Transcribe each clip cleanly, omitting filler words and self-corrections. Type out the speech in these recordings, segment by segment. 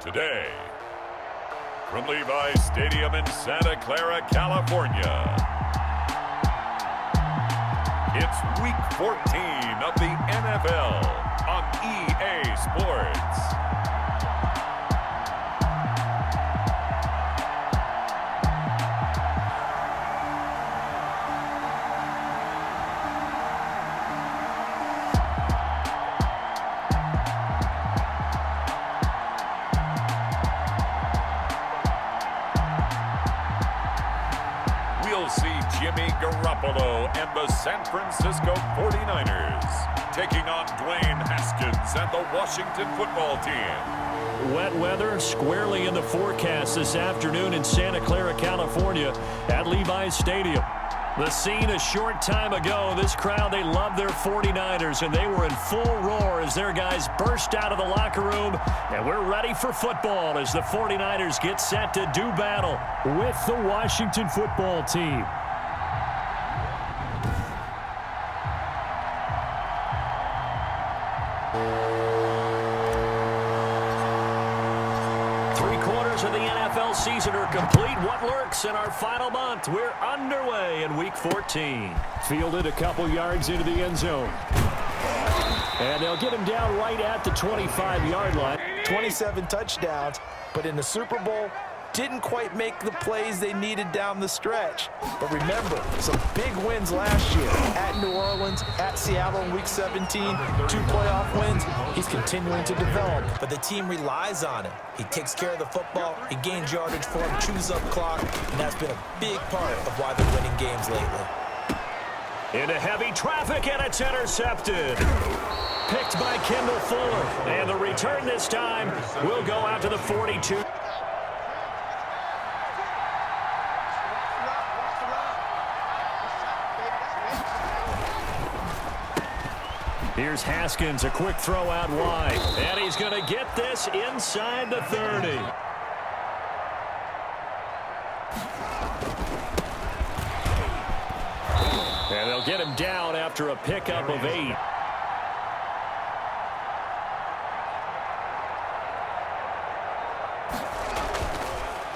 Today, from Levi's Stadium in Santa Clara, California, it's Week 14 of the NFL on EA Sports. We'll see Jimmy Garoppolo and the San Francisco 49ers taking on Dwayne Haskins and the Washington football team. Wet weather squarely in the forecast this afternoon in Santa Clara, California at Levi's Stadium. The scene a short time ago. This crowd, they love their 49ers, and they were in full roar as their guys burst out of the locker room. And we're ready for football as the 49ers get set to do battle with the Washington football team. Three-quarters of the NFL season are complete. What lurks in our final month? We're underway in Week 14. Fielded a couple yards into the end zone. And they'll get him down right at the 25-yard line. 27 touchdowns, but in the Super Bowl, didn't quite make the plays they needed down the stretch. But remember, some big wins last year at New Orleans, at Seattle in Week 17, 2 playoff wins. He's continuing to develop, but the team relies on him. He takes care of the football, he gains yardage for him, chews up clock, and that's been a big part of why they're winning games lately. Into heavy traffic, and it's intercepted. Picked by Kendall Fuller. And the return this time will go out to the 42. Here's Haskins, a quick throw out wide. And he's going to get this inside the 30. And they'll get him down after a pickup of 8.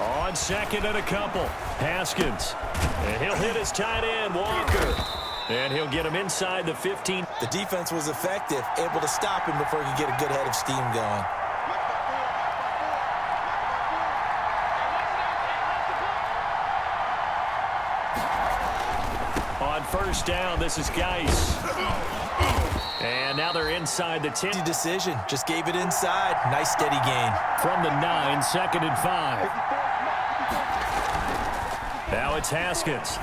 On second and a couple. Haskins. And he'll hit his tight end, Walker. And he'll get him inside the 15. The defense was effective, able to stop him before he could get a good head of steam going. On first down, this is Geis. And now they're inside the 10. Decision, just gave it inside. Nice steady gain. From the 9, second and 5. Now it's Haskins.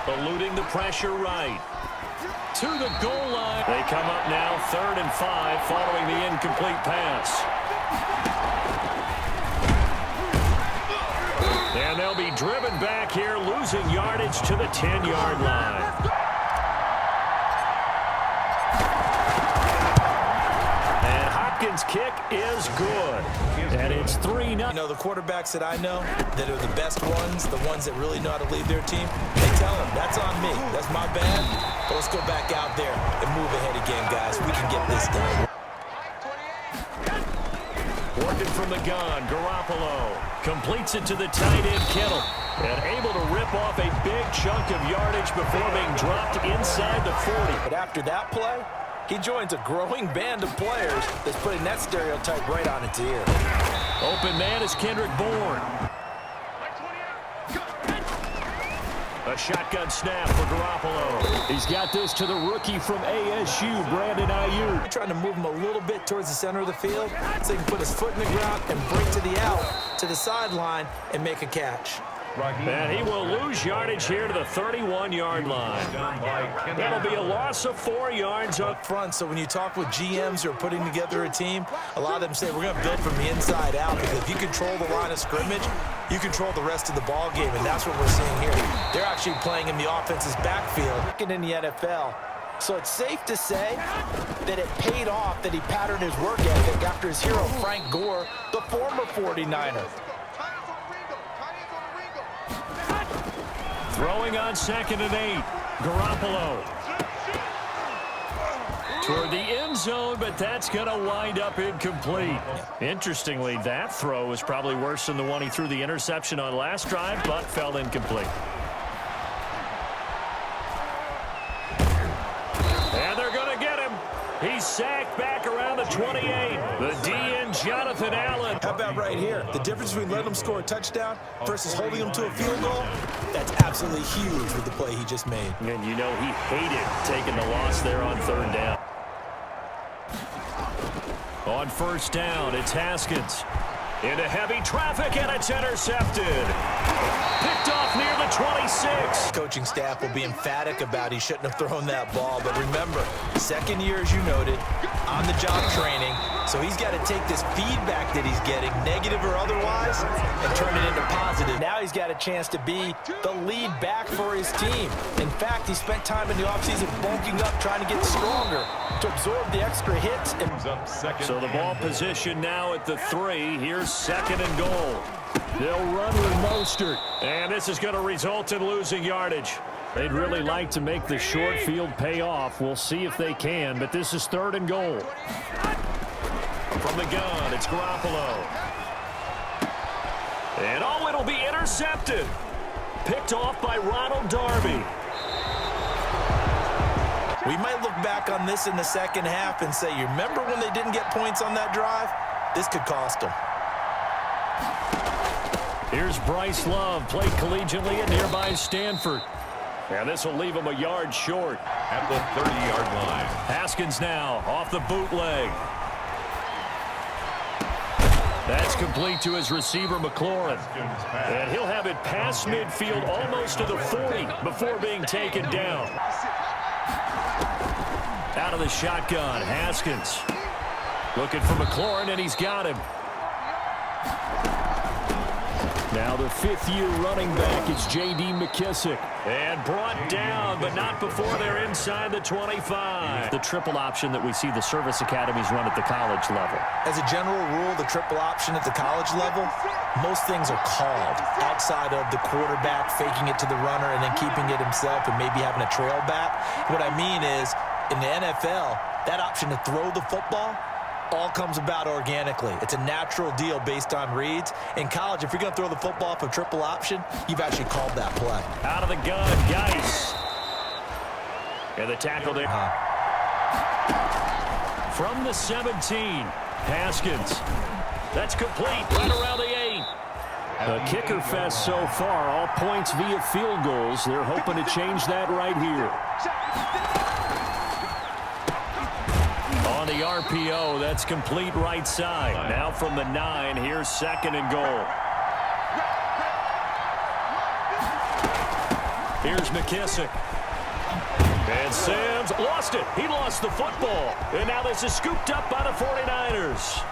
Eluding the pressure right. To the goal line. They come up now 3rd and 5 following the incomplete pass. And they'll be driven back here, losing yardage to the 10-yard line. And Hopkins' kick is good. And it's 3-0. You know, the quarterbacks that I know that are the best ones, the ones that really know how to lead their team, they tell them, that's on me. That's my bad. But let's go back out there and move ahead again, guys. We can get this done. Working from the gun, Garoppolo completes it to the tight end, Kittle. And able to rip off a big chunk of yardage before being dropped inside the 40. But after that play, he joins a growing band of players that's putting that stereotype right on its ear. Open man is Kendrick Bourne. A shotgun snap for Garoppolo. He's got this to the rookie from ASU, Brandon Ayuk. We're trying to move him a little bit towards the center of the field so he can put his foot in the ground and break to the out, to the sideline, and make a catch. And he will lose yardage here to the 31-yard line. That'll be a loss of 4 yards up front. So when you talk with GMs who are putting together a team, a lot of them say we're going to build from the inside out, because if you control the line of scrimmage, you control the rest of the ball game, and that's what we're seeing here. They're actually playing in the offense's backfield in the NFL. So it's safe to say that it paid off that he patterned his work ethic after his hero Frank Gore, the former 49er. Throwing on 2nd and 8. Garoppolo. toward the end zone, but that's going to wind up incomplete. Interestingly, that throw was probably worse than the one he threw the interception on last drive, but fell incomplete. And they're going to get him. He's sacked back around the 28. The DN, Jonathan Allen. How about right here? The difference between letting him score a touchdown versus holding him to a field goal, that's absolutely huge with the play he just made. And you know he hated taking the loss there on third down. On first down, it's Haskins. Into heavy traffic, and it's intercepted. Picked off near the 26. Coaching staff will be emphatic about he shouldn't have thrown that ball. But remember, second year, as you noted, on-the-job training. So he's got to take this feedback that he's getting, negative or otherwise, and turn it into positive. Now he's got a chance to be the lead back for his team. In fact, he spent time in the offseason bulking up, trying to get stronger to absorb the extra hits. So the ball position now at the 3. Here's second and goal. They'll run with Mostert. And this is going to result in losing yardage. They'd really like to make the short field pay off. We'll see if they can, but this is third and goal. From the gun, it's Garoppolo. And oh, it'll be intercepted. Picked off by Ronald Darby. We might look back on this in the second half and say, you remember when they didn't get points on that drive? This could cost them. Here's Bryce Love, played collegiately at nearby Stanford. And this will leave him a yard short. At the 30-yard line. Haskins now off the bootleg. That's complete to his receiver, McLaurin. And he'll have it past midfield almost to the 40 before being taken down. Out of the shotgun, Haskins. Looking for McLaurin, and he's got him. Now the fifth-year running back is J.D. McKissick. And brought down, but not before they're inside the 25. The triple option that we see the service academies run at the college level. As a general rule, the triple option at the college level, most things are called outside of the quarterback faking it to the runner and then keeping it himself and maybe having a trail back. What I mean is, in the NFL, that option to throw the football all comes about organically. It's a natural deal based on reads. In college, if you're going to throw the football for triple option, you've actually called that play. Out of the gun, Geis. And the tackle there. From the 17, Haskins. That's complete, right around the 8. The kicker fest so far, all points via field goals. They're hoping to change that right here. On the RPO, that's complete right side. Now from the 9, here's second and goal. Here's McKissick. And Sims lost it. He lost the football. And now this is scooped up by the 49ers.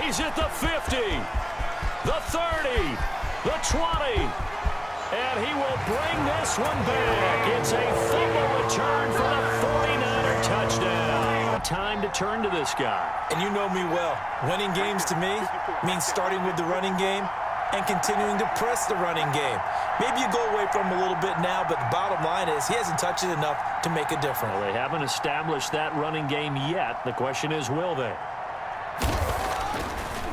He's at the 50, the 30, the 20. And he will bring this one back. It's a fumble return for the 49er touchdown. Time to turn to this guy. And you know me well. Winning games to me means starting with the running game and continuing to press the running game. Maybe you go away from him a little bit now, but the bottom line is he hasn't touched it enough to make a difference. Well, they haven't established that running game yet. The question is, will they?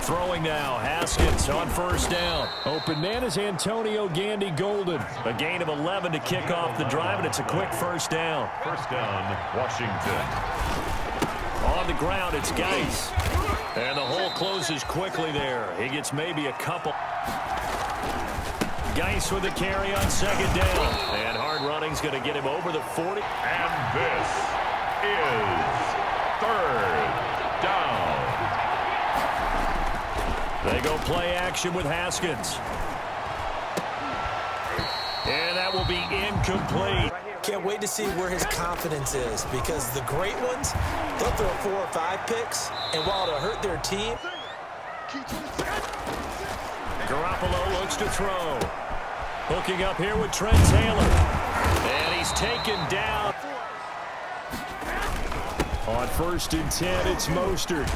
Throwing now, Haskins on first down. Open man is Antonio Gandy Golden. A gain of 11 to kick off the drive, and it's a quick first down. First down, Washington. On the ground, it's Geis. And the hole closes quickly there. He gets maybe a couple. Geis with a carry on second down. And hard running's going to get him over the 40. And this is third down. They go play action with Haskins. And that will be incomplete. Can't wait to see where his confidence is, because the great ones, they'll throw 4 or 5 picks, and while it'll hurt their team. Garoppolo looks to throw. Hooking up here with Trent Taylor. And he's taken down. On first and 10, it's Mostert.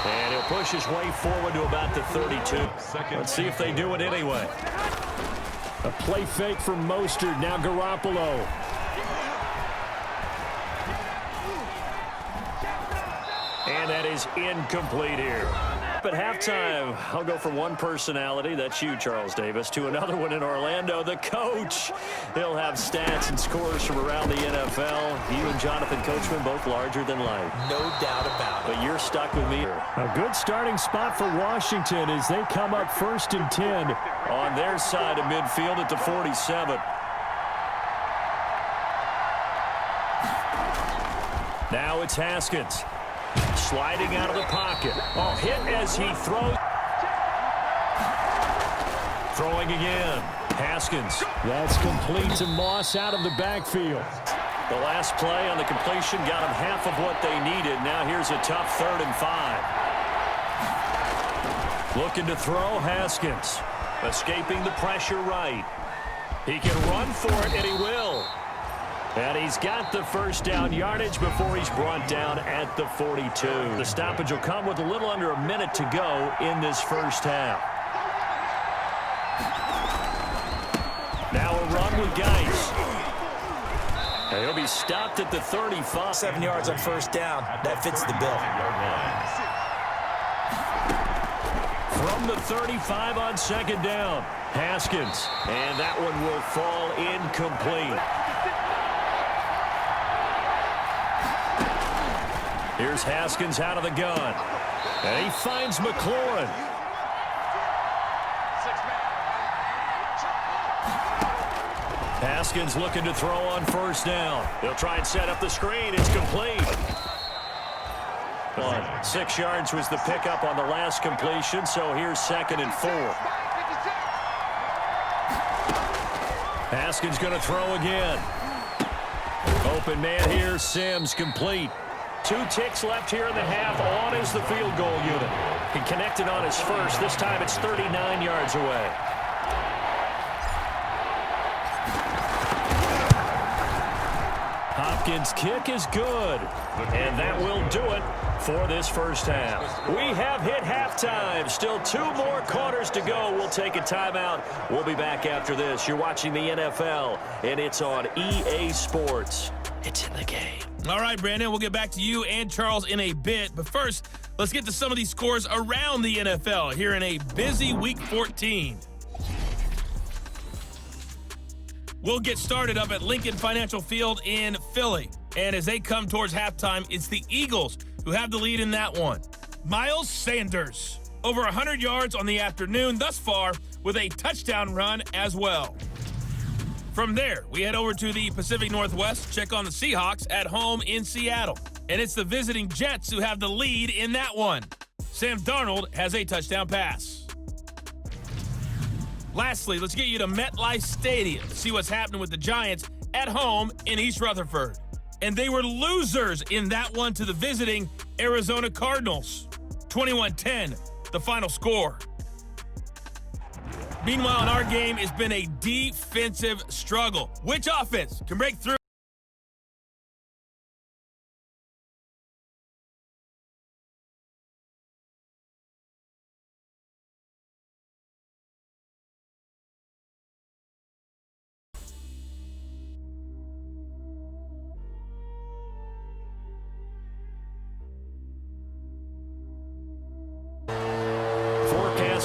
And he'll push his way forward to about the 32. Let's see if they do it anyway. A play fake from Mostert. Now Garoppolo. And that is incomplete here. At halftime, I'll go from one personality, that's you, Charles Davis, to another one in Orlando, the coach. He'll have stats and scores from around the NFL. You and Jonathan Coachman both larger than life. No doubt about it. But you're stuck with me. A good starting spot for Washington as they come up 1st and 10 on their side of midfield at the 47. Now it's Haskins. Sliding out of the pocket. Oh, hit as he throws. Throwing again. Haskins. That's complete to Moss out of the backfield. The last play on the completion got them half of what they needed. Now here's a tough 3rd and 5. Looking to throw, Haskins. Escaping the pressure right. He can run for it, and he will. And he's got the first down yardage before he's brought down at the 42. The stoppage will come with a little under a minute to go in this first half. Now a run with Geis. And he'll be stopped at the 35. 7 yards on first down. That fits the bill. From the 35 on 2nd down. Haskins. And that one will fall incomplete. Here's Haskins out of the gun. And he finds McLaurin. Haskins looking to throw on first down. He'll try and set up the screen. It's complete. 6 yards was the pickup on the last completion, so here's 2nd and 4. Haskins going to throw again. Open man here, Sims complete. 2 ticks left here in the half. On is the field goal unit. He connected on his first. This time it's 39 yards away. Hopkins' kick is good. And that will do it for this first half. We have hit halftime. Still 2 more quarters to go. We'll take a timeout. We'll be back after this. You're watching the NFL, and it's on EA Sports. It's in the game. All right, Brandon, we'll get back to you and Charles in a bit. But first, let's get to some of these scores around the NFL here in a busy Week 14. We'll get started up at Lincoln Financial Field in Philly. And as they come towards halftime, it's the Eagles who have the lead in that one. Miles Sanders, over 100 yards on the afternoon thus far with a touchdown run as well. From there, we head over to the Pacific Northwest, check on the Seahawks at home in Seattle. And it's the visiting Jets who have the lead in that one. Sam Darnold has a touchdown pass. Lastly, let's get you to MetLife Stadium to see what's happening with the Giants at home in East Rutherford. And they were losers in that one to the visiting Arizona Cardinals. 21-10, the final score. Meanwhile, in our game, it's been a defensive struggle. Which offense can break through?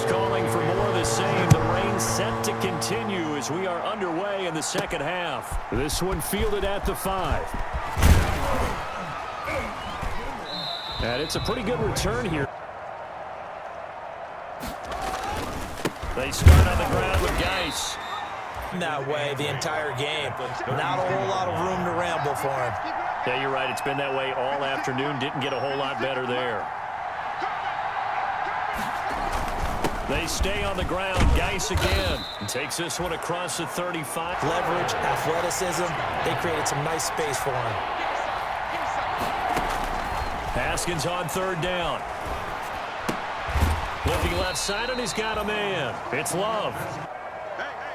Calling for more of the same. The rain set to continue as we are underway in the second half. This one fielded at the 5. And it's a pretty good return here. They start on the ground with Geis. That way the entire game. Not a whole lot of room to ramble for him. Yeah, you're right. It's been that way all afternoon. Didn't get a whole lot better there. They stay on the ground. Geis again. And takes this one across the 35. Leverage, athleticism. They created some nice space for him. Haskins on 3rd down. Looking left side, and he's got a man. It's Love.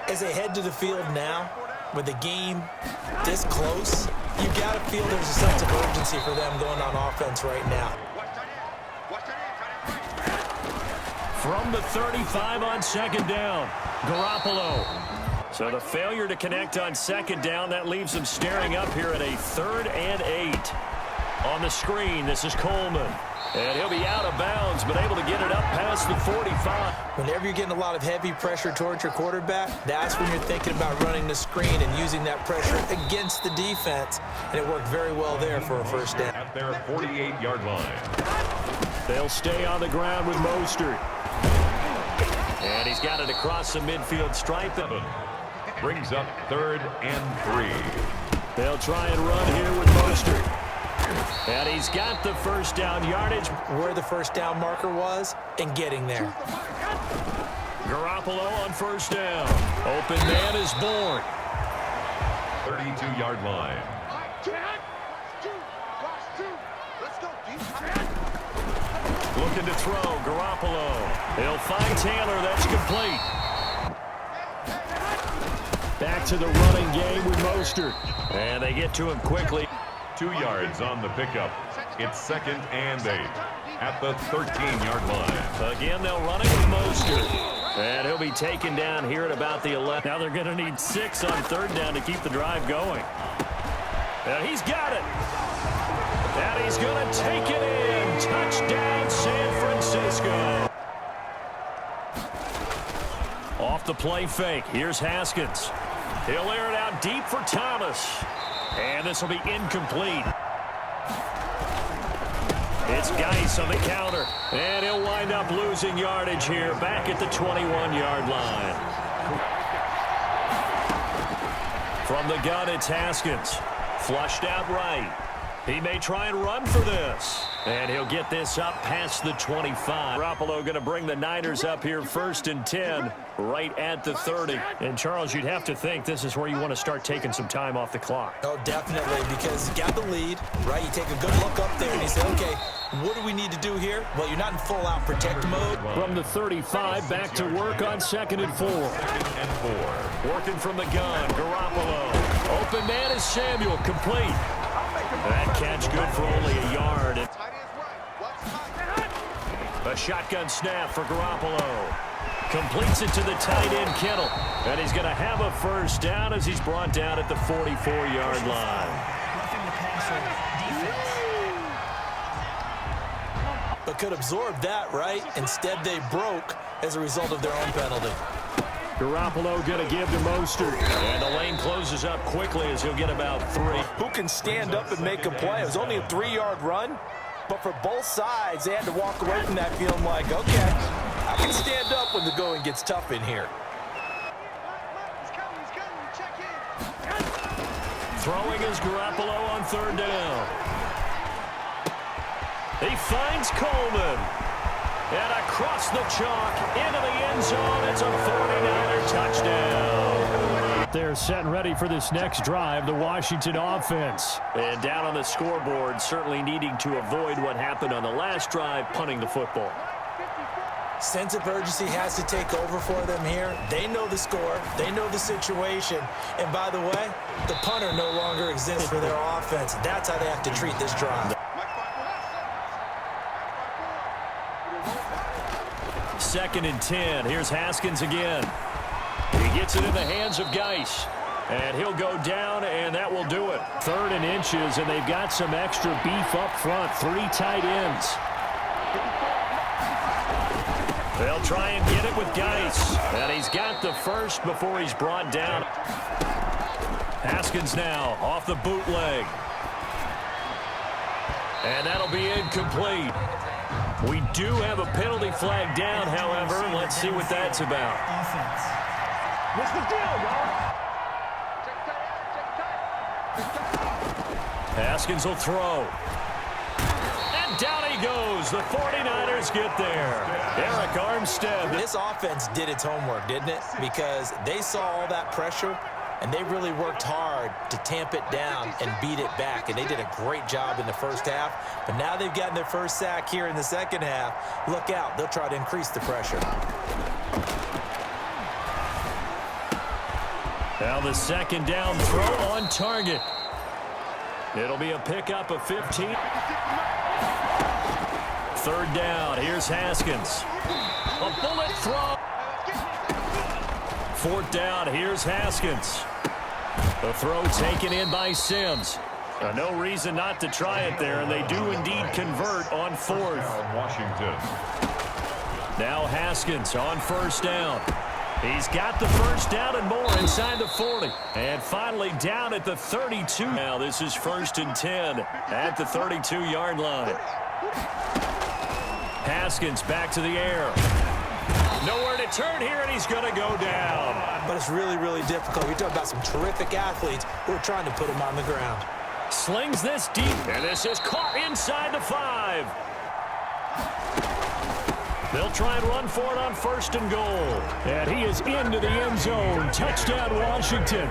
As they head to the field now, with the game this close, you got to feel there's a sense of urgency for them going on offense right now. From the 35 on 2nd down, Garoppolo. So the failure to connect on 2nd down, that leaves them staring up here at a 3rd and 8. On the screen, this is Coleman. And he'll be out of bounds, but able to get it up past the 45. Whenever you're getting a lot of heavy pressure towards your quarterback, that's when you're thinking about running the screen and using that pressure against the defense. And it worked very well there for a first down. At their 48-yard line. They'll stay on the ground with Mostert. And he's got it across the midfield stripe. Brings up 3rd and 3. They'll try and run here with Mostert. And he's got the first down yardage. Where the first down marker was and getting there. Garoppolo on first down. Open man is born. 32-yard line. Looking to throw, Garoppolo. He'll find Taylor, that's complete. Back to the running game with Mostert. And they get to him quickly. 2 yards on the pickup. It's 2nd and 8 at the 13-yard line. Again, they'll run it with Mostert. And he'll be taken down here at about the 11. Now they're going to need 6 on 3rd down to keep the drive going. And he's got it. And he's going to take it in. Touchdown, San Francisco. Off the play fake. Here's Haskins. He'll air it out deep for Thomas. And this will be incomplete. It's Geis on the counter. And he'll wind up losing yardage here back at the 21-yard line. From the gun, it's Haskins. Flushed out right. He may try and run for this. And he'll get this up past the 25. Garoppolo going to bring the Niners up here 1st and 10 right at the 30. And, Charles, you'd have to think this is where you want to start taking some time off the clock. Oh, definitely, because you got the lead, right? You take a good look up there and you say, okay, what do we need to do here? Well, you're not in full-out protect mode. From the 35, back to work on 2nd and 4. 2nd and 4. Working from the gun, Garoppolo. Open man is Samuel, complete. That catch good for only a yard. A shotgun snap for Garoppolo. Completes it to the tight end, Kittle. And he's going to have a first down as he's brought down at the 44-yard line. But could absorb that, right? Instead, they broke as a result of their own penalty. Garoppolo going to give to Mostert. And the lane closes up quickly as he'll get about 3. Who can stand up and make a play? It was only a 3-yard run, but for both sides, they had to walk away from that feeling like, okay, I can stand up when the going gets tough in here. Throwing is Garoppolo on 3rd down. He finds Coleman. And across the chalk, into the end zone, it's a 49er touchdown. They're set and ready for this next drive, the Washington offense. And down on the scoreboard, certainly needing to avoid what happened on the last drive, punting the football. Sense of urgency has to take over for them here. They know the score. They know the situation. And by the way, the punter no longer exists for their offense. That's how they have to treat this drive. 2nd and 10. Here's Haskins again. He gets it in the hands of Geis. And he'll go down, and that will do it. 3rd and inches, and they've got some extra beef up front. 3 tight ends. They'll try and get it with Geis. And he's got the first before he's brought down. Haskins now off the bootleg. And that'll be incomplete. We do have a penalty flag down, however. Let's see what that's about. What's the deal, y'all? Haskins will throw. And down he goes. The 49ers get there. Eric Armstead. This offense did its homework, didn't it? Because they saw all that pressure, and they really worked hard to tamp it down and beat it back. And they did a great job in the first half. But now they've gotten their first sack here in the second half. Look out. They'll try to increase the pressure. Now the 2nd down throw on target. It'll be a pickup of 15. 3rd down. Here's Haskins. A bullet throw. 4th down. Here's Haskins. The throw taken in by Sims. No reason not to try it there, and they do indeed convert on fourth. Washington. Now Haskins on first down. He's got the first down and more inside the 40. And finally down at the 32. Now this is 1st and 10 at the 32-yard line. Haskins back to the air. Nowhere to turn here, and he's going to go down. But it's really, really difficult. We're talking about some terrific athletes who are trying to put him on the ground. Slings this deep, and this is caught inside the 5. They'll try and run for it on 1st and goal. And he is into the end zone. Touchdown, Washington.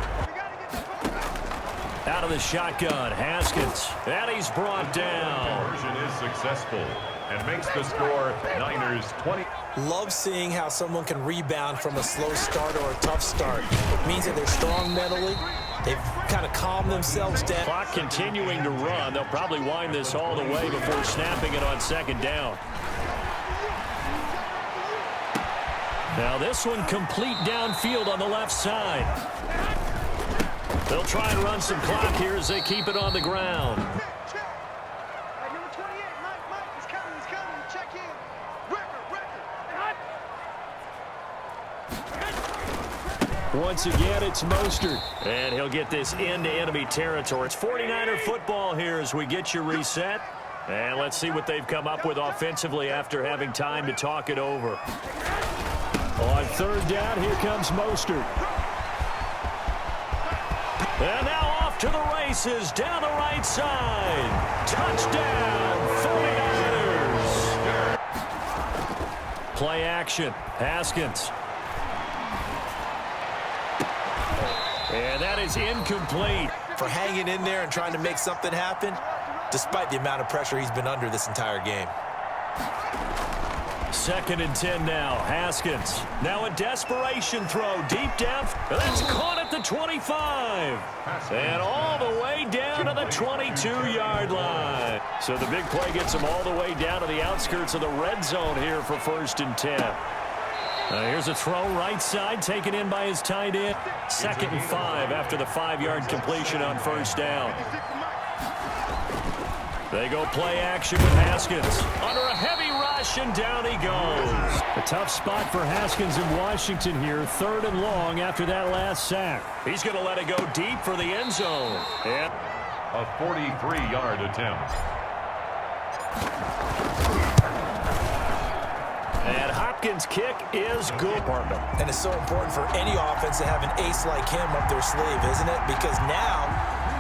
Out of the shotgun, Haskins. And he's brought down. Conversion is successful and makes the score Niners 20. Love seeing how someone can rebound from a slow start or a tough start. It means that they're strong mentally. They've kind of calmed themselves down. Clock continuing to run. They'll probably wind this all the way before snapping it on 2nd down. Now this one complete downfield on the left side. They'll try and run some clock here as they keep it on the ground. Number 28, Mike, he's coming, check in. Record. Once again, it's Mostert. And he'll get this into enemy territory. It's 49er football here as we get you reset. And let's see what they've come up with offensively after having time to talk it over. On 3rd down, here comes Mostert. And now off to the races down the right side. Touchdown, 49ers. Play action, Haskins. And that is incomplete. For hanging in there and trying to make something happen, despite the amount of pressure he's been under this entire game. 2nd and 10 now. Haskins. Now a desperation throw deep down. That's caught at the 25. And all the way down to the 22-yard line. So the big play gets him all the way down to the outskirts of the red zone here for 1st and 10. Here's a throw right side taken in by his tight end. 2nd and 5 after the 5-yard completion on 1st down. They go play action with Haskins. Under a heavy rush, and down he goes. A tough spot for Haskins in Washington here. 3rd and long after that last sack. He's going to let it go deep for the end zone. And A 43-yard attempt. And Hopkins' kick is good. And it's so important for any offense to have an ace like him up their sleeve, isn't it? Because now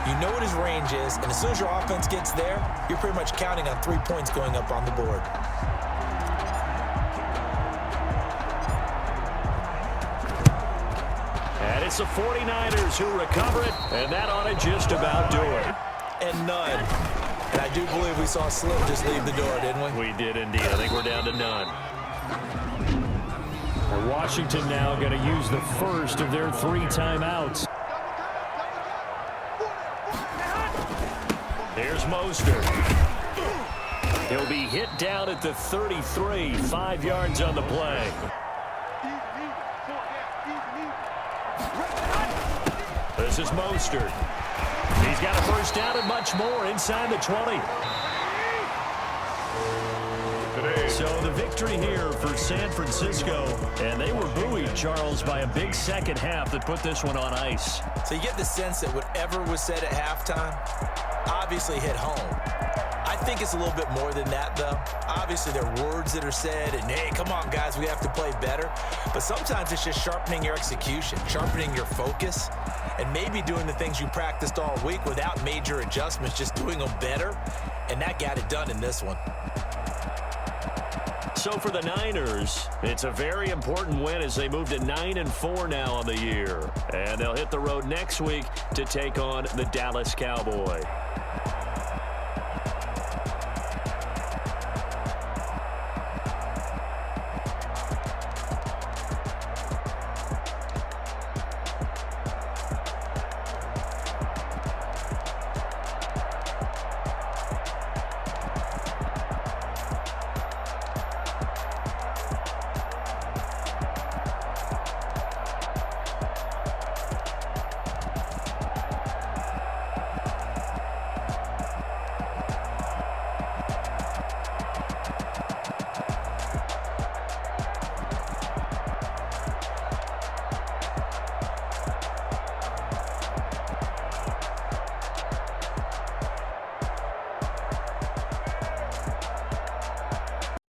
you know what his range is, and as soon as your offense gets there, you're pretty much counting on 3 points going up on the board. And it's the 49ers who recover it, and that ought to just about do it. And none. And I do believe we saw Slim just leave the door, didn't we? We did indeed. I think we're down to none. Washington now going to use the first of their 3 timeouts. Here's Mostert. He'll be hit down at the 33, 5 yards on the play. This is Mostert. He's got a first down and much more inside the 20. So the victory here for San Francisco, and they were buoyed, Charles, by a big second half that put this one on ice. So you get the sense that whatever was said at halftime obviously hit home. I think it's a little bit more than that, though. Obviously, there are words that are said, and hey, come on, guys, we have to play better. But sometimes it's just sharpening your execution, sharpening your focus, and maybe doing the things you practiced all week without major adjustments, just doing them better. And that got it done in this one. So for the Niners, it's a very important win as they move to 9-4 now on the year. And they'll hit the road next week to take on the Dallas Cowboys.